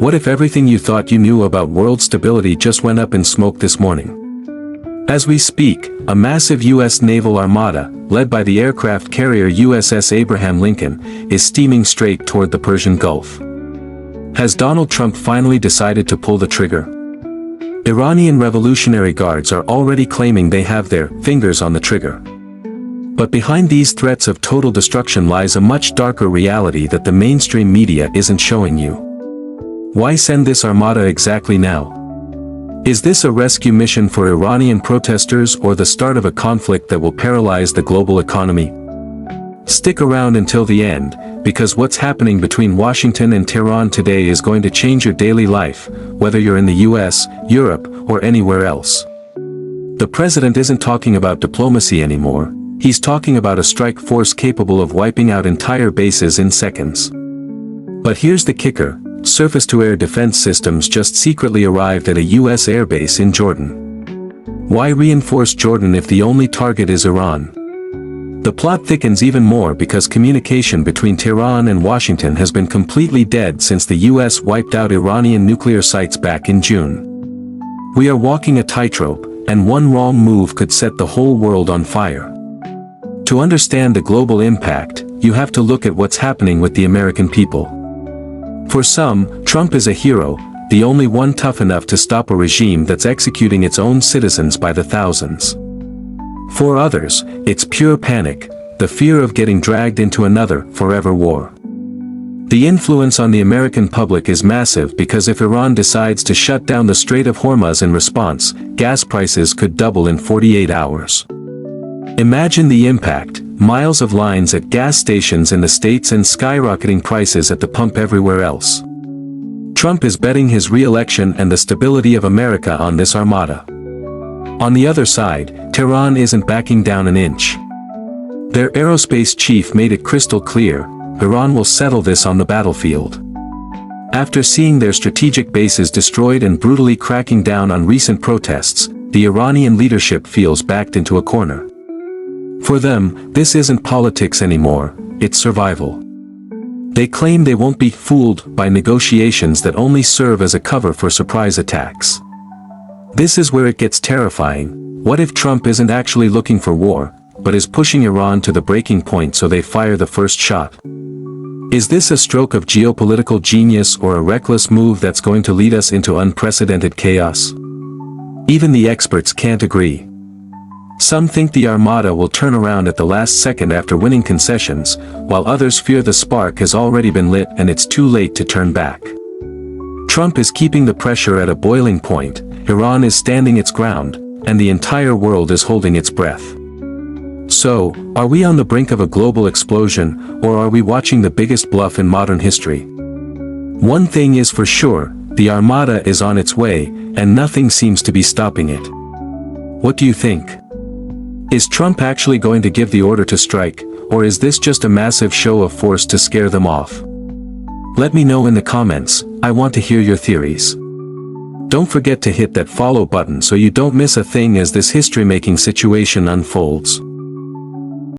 What if everything you thought you knew about world stability just went up in smoke this morning? As we speak, a massive U.S. naval armada, led by the aircraft carrier USS Abraham Lincoln, is steaming straight toward the Persian Gulf. Has Donald Trump finally decided to pull the trigger? Iranian Revolutionary Guards are already claiming they have their fingers on the trigger. But behind these threats of total destruction lies a much darker reality that the mainstream media isn't showing you. Why send this armada exactly now? Is this a rescue mission for Iranian protesters or the start of a conflict that will paralyze the global economy? Stick around until the end, because what's happening between Washington and Tehran today is going to change your daily life, whether you're in the US, Europe, or anywhere else. The president isn't talking about diplomacy anymore, he's talking about a strike force capable of wiping out entire bases in seconds. But here's the kicker. Surface-to-air defense systems just secretly arrived at a U.S. airbase in Jordan. Why reinforce Jordan if the only target is Iran? The plot thickens even more because communication between Tehran and Washington has been completely dead since the U.S. wiped out Iranian nuclear sites back in June. We are walking a tightrope, and one wrong move could set the whole world on fire. To understand the global impact, you have to look at what's happening with the American people. For some, Trump is a hero, the only one tough enough to stop a regime that's executing its own citizens by the thousands. For others, it's pure panic, the fear of getting dragged into another forever war. The influence on the American public is massive because if Iran decides to shut down the Strait of Hormuz in response, gas prices could double in 48 hours. Imagine the impact. Miles of lines at gas stations in the States and skyrocketing prices at the pump everywhere else. Trump is betting his re-election and the stability of America on this armada. On the other side, Tehran isn't backing down an inch. Their aerospace chief made it crystal clear, Iran will settle this on the battlefield. After seeing their strategic bases destroyed and brutally cracking down on recent protests, the Iranian leadership feels backed into a corner. For them, this isn't politics anymore, it's survival. They claim they won't be fooled by negotiations that only serve as a cover for surprise attacks. This is where it gets terrifying. What if Trump isn't actually looking for war, but is pushing Iran to the breaking point so they fire the first shot? Is this a stroke of geopolitical genius or a reckless move that's going to lead us into unprecedented chaos? Even the experts can't agree. Some think the armada will turn around at the last second after winning concessions, while others fear the spark has already been lit and it's too late to turn back. Trump is keeping the pressure at a boiling point, Iran is standing its ground, and the entire world is holding its breath. So, are we on the brink of a global explosion, or are we watching the biggest bluff in modern history? One thing is for sure, the armada is on its way, and nothing seems to be stopping it. What do you think? Is Trump actually going to give the order to strike, or is this just a massive show of force to scare them off? Let me know in the comments, I want to hear your theories. Don't forget to hit that follow button so you don't miss a thing as this history-making situation unfolds.